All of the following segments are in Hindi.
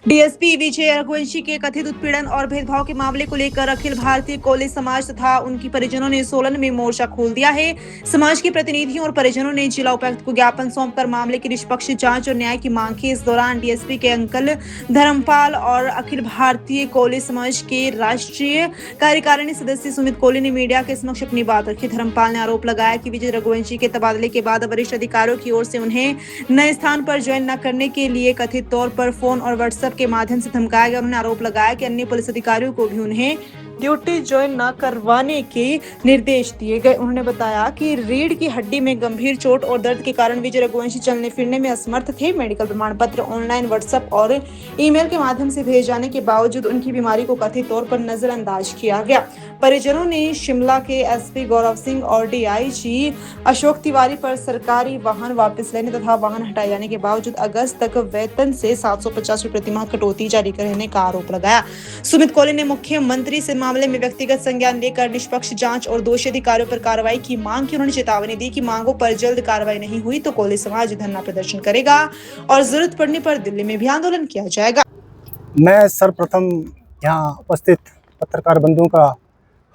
डीएसपी विजय रघुवंशी के कथित उत्पीड़न और भेदभाव के मामले को लेकर अखिल भारतीय कॉलेज समाज तथा उनकी परिजनों ने सोलन में मोर्चा खोल दिया है। समाज के प्रतिनिधियों और परिजनों ने जिला उपायुक्त को ज्ञापन सौंपकर मामले की निष्पक्ष जांच और न्याय की मांग की। इस दौरान डीएसपी के अंकल धर्मपाल और अखिल भारतीय कॉलेज समाज के राष्ट्रीय कार्यकारिणी सदस्य सुमित कोहली ने मीडिया के समक्ष अपनी बात रखी। धर्मपाल ने आरोप लगाया कि विजय रघुवंशी के तबादले के बाद वरिष्ठ अधिकारियों की ओर से उन्हें नए स्थान पर ज्वाइन न करने के लिए कथित तौर पर फोन और व्हाट्सएप के माध्यम से धमकाया गया। उन्होंने आरोप लगाया कि अन्य पुलिस अधिकारियों को भी उन्हें ड्यूटी ज्वाइन न करवाने के निर्देश दिए गए। उन्होंने बताया कि रीढ़ की हड्डी में गंभीर चोट और दर्द के कारण विजय रघुवंशी चलने फिरने में असमर्थ थे। मेडिकल प्रमाण पत्र ऑनलाइन, व्हाट्सएप और ईमेल के माध्यम से भेजे जाने के बावजूद उनकी बीमारी को कथित तौर पर नजरअंदाज किया गया। परिजनों ने शिमला के एसपी गौरव सिंह और डीआईजी अशोक तिवारी पर सरकारी वाहन वापस लेने तथा वाहन हटाए जाने के बावजूद अगस्त तक वेतन से 750 रुपये प्रतिमाह कटौती जारी करने का आरोप लगाया। सुमित कोहली ने मुख्यमंत्री से मामले में व्यक्तिगत संज्ञान लेकर निष्पक्ष जांच और दोषी अधिकारियों पर कार्रवाई की मांग की। उन्होंने चेतावनी दी कि मांगों पर जल्द कार्रवाई नहीं हुई तो कॉलेज समाज धरना प्रदर्शन करेगा और जरूरत पड़ने पर दिल्ली में भी आंदोलन किया जाएगा। मैं सर्वप्रथम यहाँ उपस्थित पत्रकार बंधुओं का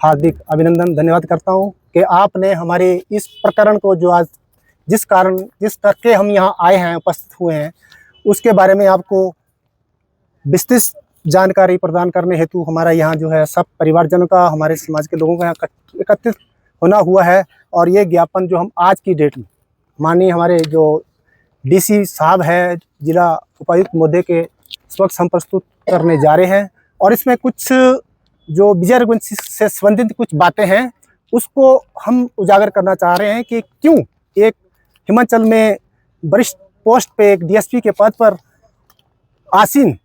हार्दिक अभिनंदन धन्यवाद करता हूँ कि आपने हमारे इस प्रकरण को जो आज जिस करके हम यहाँ आए हैं, उपस्थित हुए हैं, उसके बारे में आपको विस्तृत जानकारी प्रदान करने हेतु हमारा यहाँ जो है सब परिवारजनों का, हमारे समाज के लोगों का यहाँ एकत्रित होना हुआ है। और ये ज्ञापन जो हम आज की डेट में माननीय हमारे जो डीसी साहब है, जिला उपायुक्त महोदय के समक्ष हम प्रस्तुत करने जा रहे हैं। और इसमें कुछ जो विजय रघुवंशी से संबंधित कुछ बातें हैं उसको हम उजागर करना चाह रहे हैं कि क्यों एक हिमाचल में वरिष्ठ पोस्ट पे एक डीएसपी के पद पर आसीन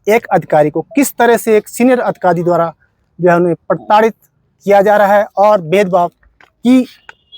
एक अधिकारी को किस तरह से एक सीनियर अधिकारी द्वारा जो है उन्हें प्रताड़ित किया जा रहा है और भेदभाव की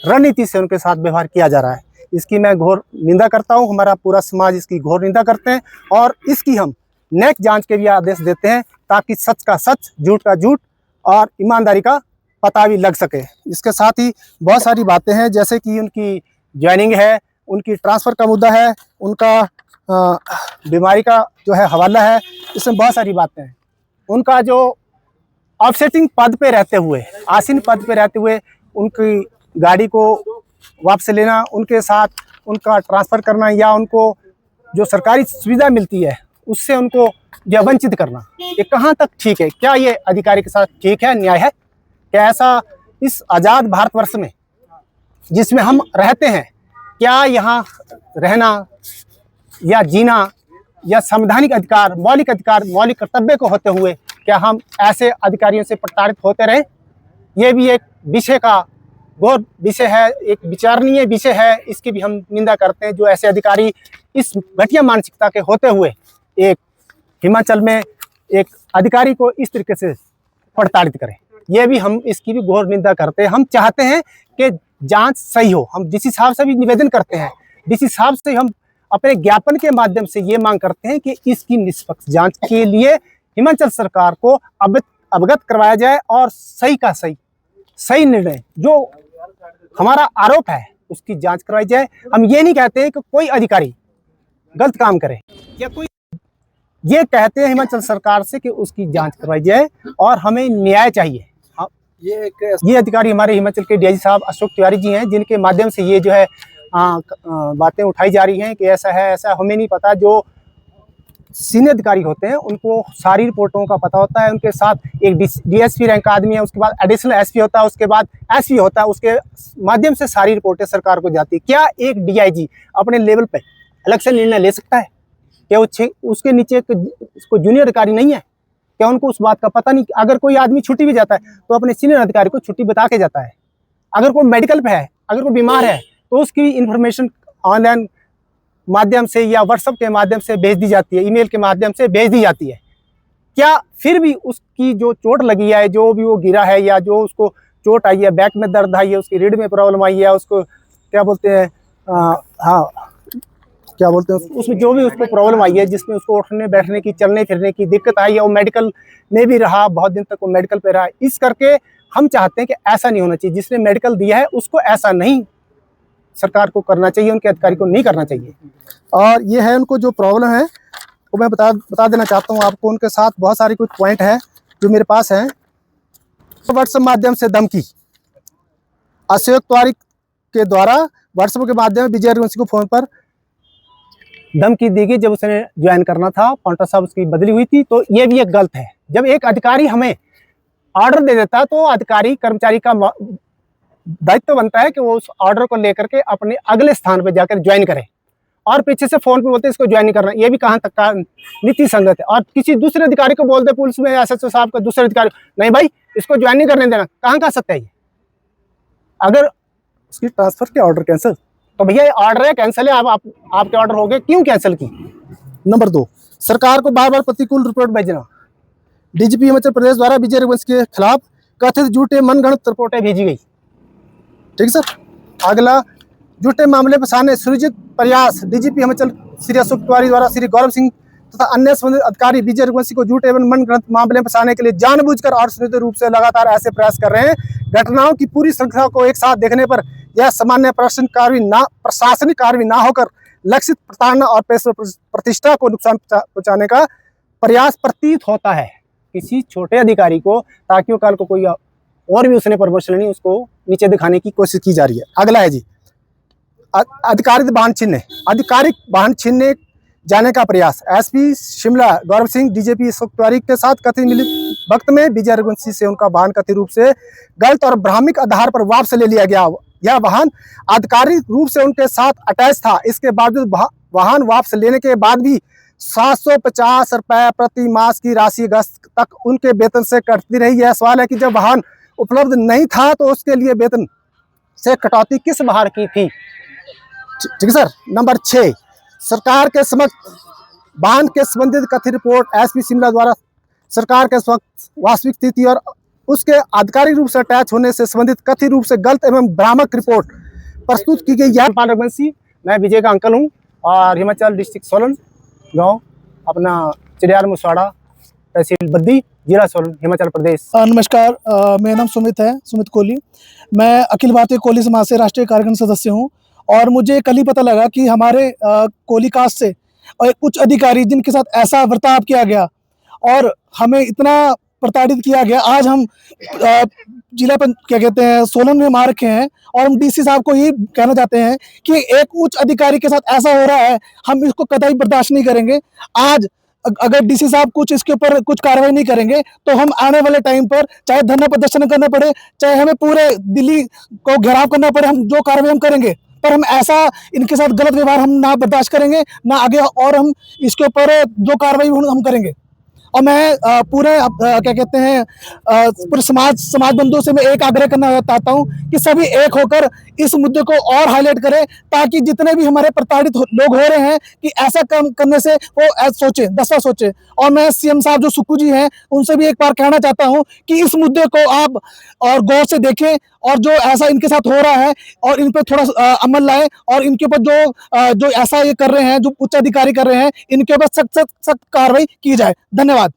रणनीति से उनके साथ व्यवहार किया जा रहा है। इसकी मैं घोर निंदा करता हूं। हमारा पूरा समाज इसकी घोर निंदा करते हैं और इसकी हम नेक जांच के भी आदेश देते हैं ताकि सच का सच, झूठ का झूठ और ईमानदारी का पता भी लग सके। इसके साथ ही बहुत सारी बातें हैं, जैसे कि उनकी ज्वाइनिंग है, उनकी ट्रांसफ़र का मुद्दा है, उनका बीमारी का जो है हवाला है, इसमें बहुत सारी बातें हैं। उनका जो ऑफसेटिंग पद पे रहते हुए, आसीन पद पे रहते हुए उनकी गाड़ी को वापस लेना, उनके साथ उनका ट्रांसफ़र करना या उनको जो सरकारी सुविधा मिलती है उससे उनको जो वंचित करना, ये कहाँ तक ठीक है? क्या ये अधिकारी के साथ ठीक है, न्याय है? क्या ऐसा इस आज़ाद भारतवर्ष में जिसमें हम रहते हैं, क्या यहाँ रहना या जीना या संवैधानिक अधिकार, मौलिक कर्तव्य को होते हुए क्या हम ऐसे अधिकारियों से प्रताड़ित होते रहें? ये भी एक विषय का घोर विषय है, एक विचारणीय विषय है। इसकी भी हम निंदा करते हैं जो ऐसे अधिकारी इस घटिया मानसिकता के होते हुए एक हिमाचल में एक अधिकारी को इस तरीके से प्रताड़ित करें। ये भी हम इसकी भी घोर निंदा करते हैं। हम चाहते हैं कि जांच सही हो। हम डीसी साहब से भी निवेदन करते हैं, डीसी साहब से हम अपने ज्ञापन के माध्यम से ये मांग करते हैं कि इसकी निष्पक्ष जांच के लिए हिमाचल सरकार को अवगत करवाया जाए और सही का सही निर्णय जो हमारा आरोप है उसकी जांच करवाई जाए। हम ये नहीं कहते हैं कि कोई अधिकारी गलत काम करे या कोई, ये कहते हैं हिमाचल सरकार से कि उसकी जांच करवाई जाए और हमें न्याय चाहिए। ये अधिकारी हमारे हिमाचल के डीआईजी साहब अशोक तिवारी जी हैं, जिनके माध्यम से ये जो है बातें उठाई जा रही हैं कि ऐसा है, ऐसा हमें नहीं पता। जो सीनियर अधिकारी होते हैं उनको सारी रिपोर्टों का पता होता है। उनके साथ एक डीएसपी रैंक आदमी है, उसके बाद एडिशनल एसपी होता है, उसके बाद एसपी होता है, उसके माध्यम से सारी रिपोर्टें सरकार को जाती है। क्या एक डीआईजी अपने लेवल पे अलग से निर्णय ले सकता है? क्या उसके नीचे उसको जूनियर अधिकारी नहीं है? क्या उनको उस बात का पता नहीं? अगर कोई आदमी छुट्टी भी जाता है तो अपने सीनियर अधिकारी को छुट्टी बता के जाता है। अगर कोई मेडिकल पे है, अगर कोई बीमार है तो उसकी इन्फॉर्मेशन ऑनलाइन माध्यम से या व्हाट्सएप के माध्यम से भेज दी जाती है, ईमेल के माध्यम से भेज दी जाती है। क्या फिर भी उसकी जो चोट लगी है, जो भी वो गिरा है या जो उसको चोट आई है, बैक में दर्द आई है, उसकी रीढ़ में प्रॉब्लम आई है, उसको क्या बोलते हैं, क्या बोलते हैं, उसमें जो भी उसको प्रॉब्लम आई है, जिसमें उसको उठने बैठने की, चलने फिरने की दिक्कत आई है, वो मेडिकल में भी रहा, बहुत दिन तक वो मेडिकल पे रहा। इस करके हम चाहते हैं कि ऐसा नहीं होना चाहिए। जिसने मेडिकल दिया है उसको ऐसा नहीं सरकार को करना चाहिए, उनके अधिकारी को नहीं करना चाहिए। और ये है उनको जो प्रॉब्लम है को मैं बता देना चाहता हूँ आपको। उनके साथ बहुत सारी कुछ पॉइंट है जो मेरे पास हैं। व्हाट्सएप माध्यम से धमकी, अशोक तिवारी के द्वारा व्हाट्सएप के माध्यम से विजय रघुवंशी को फोन पर धमकी दी गई जब उसने ज्वाइन करना था। पाउंटा साहब उसकी बदली हुई थी, तो ये भी एक गलत है। जब एक अधिकारी हमें ऑर्डर दे देता है तो अधिकारी कर्मचारी का दायित्व बनता है कि वो उस ऑर्डर को लेकर के अपने अगले स्थान पर जाकर ज्वाइन करे, और पीछे से फोन पे बोलते इसको ज्वाइन नहीं करना। ये भी कहाँ तक का नीति संगत है। और किसी दूसरे अधिकारी को बोल दे, पुलिस में एसएचओ साहब का दूसरे अधिकारी, नहीं भाई इसको ज्वाइन नहीं करने देना, कहाँ का सत्य है ये? अगर उसकी ट्रांसफर के ऑर्डर कैंसिल, तो भैया ये ऑर्डर है, कैंसिल है, आपके ऑर्डर हो गए, क्यों कैंसिल की? नंबर 2, सरकार को बार बार प्रतिकूल रिपोर्ट भेजना। डीजीपी हिमाचल प्रदेश द्वारा विजय रघुवंशी के खिलाफ कथित झूठे मनगढ़ंत रिपोर्टें भेजी गई। ठीक सर। अगला, झूठे मामले फंसाने सृजित प्रयास। डीजीपी हिमाचल श्री अशोक तिवारी द्वारा श्री गौरव सिंह तथा अन्य संबंधित अधिकारी विजय रघुवंशी को झूठे एवं मनगढ़ंत मामले में फंसाने के लिए जानबूझकर और सुनिश्चित रूप से लगातार ऐसे प्रयास कर रहे हैं। घटनाओं की पूरी श्रृंखला को एक साथ देखने पर यह सामान्य प्रशासनिक कार्रवाई ना होकर लक्षित प्रताड़ना और पेशेवर प्रतिष्ठा को नुकसान पहुंचाने का प्रयास प्रतीत होता है किसी छोटे अधिकारी को, ताकि वो कल को कोई और भी उसने प्रमोशन नहीं, उसको नीचे दिखाने की कोशिश की जा रही है। अगला है जी, आधिकारिक वाहन छीनने जाने का प्रयास। एसपी शिमला गौरव सिंह डीजीपी अशोक तिवारी के साथ कथित मिलित वक्त में विजय रघुवंशी से उनका वाहन कथित रूप से गलत और भ्रामक आधार पर वापस ले लिया गया। यह वाहन आधिकारिक रूप से उनके साथ अटैच था। इसके बावजूद वाहन वापस लेने के बाद भी 750 रुपए प्रति मास की राशि अगस्त तक उनके वेतन से कटती रही। यह सवाल है कि जब वाहन उपलब्ध नहीं था तो उसके लिए वेतन से कटौती किस बाहर की थी? ठीक है सर। नंबर 6, सरकार के समक्ष वाहन के संबंधित कथित रिपोर्ट। एसपी शिमला द्वारा सरकार के समक्ष वास्तविक स्थिति और उसके आधिकारिक रूप से अटैच होने से संबंधित कथित रूप से गलत एवं भ्रामक रिपोर्ट प्रस्तुत की गई। यह रघुवंशी, मैं विजय का अंकल हूँ और हिमाचल डिस्ट्रिक्ट सोलन गाँव अपना चिड़ियार मुसवाड़ा, तहसील बद्दी, जिला सोलन, हिमाचल प्रदेश। नमस्कार, मेरा नाम सुमित है, सुमित कोहली। मैं अखिल भारतीय कोहली समाज से राष्ट्रीय कार्यकारिणी सदस्य हूँ। और मुझे कल ही पता लगा कि हमारे कोहली कास्ट से और कुछ अधिकारी जिनके साथ ऐसा बर्ताव किया गया और हमें इतना प्रताड़ित किया गया। आज हम जिला क्या कहते हैं सोलन में मार रखे हैं और हम डीसी साहब को ये कहना चाहते हैं कि एक उच्च अधिकारी के साथ ऐसा हो रहा है, हम इसको कतई बर्दाश्त नहीं करेंगे। आज अगर डीसी साहब कुछ इसके ऊपर कुछ कार्रवाई नहीं करेंगे तो हम आने वाले टाइम पर चाहे धरना प्रदर्शन करना पड़े, चाहे हमें पूरे दिल्ली को घेराव करना पड़े, हम जो कार्रवाई हम करेंगे, पर हम ऐसा इनके साथ गलत व्यवहार हम ना बर्दाश्त करेंगे ना आगे, और हम इसके ऊपर जो कार्रवाई हम करेंगे। और मैं पूरे क्या कहते हैं पूरे समाज बंधुओं से मैं एक आग्रह करना चाहता हूँ कि सभी एक होकर इस मुद्दे को और हाईलाइट करें, ताकि जितने भी हमारे प्रताड़ित लोग हो रहे हैं कि ऐसा काम करने से वो सोचे, 10 बार सोचे। और मैं सीएम साहब जो सुक्खू जी हैं उनसे भी एक बार कहना चाहता हूँ कि इस मुद्दे को आप और गौर से देखें और जो ऐसा इनके साथ हो रहा है और इन पर थोड़ा अमल लाए और इनके ऊपर जो ऐसा ये कर रहे हैं, जो उच्च अधिकारी कर रहे हैं, इनके ऊपर सख्त कार्रवाई की जाए। धन्यवाद।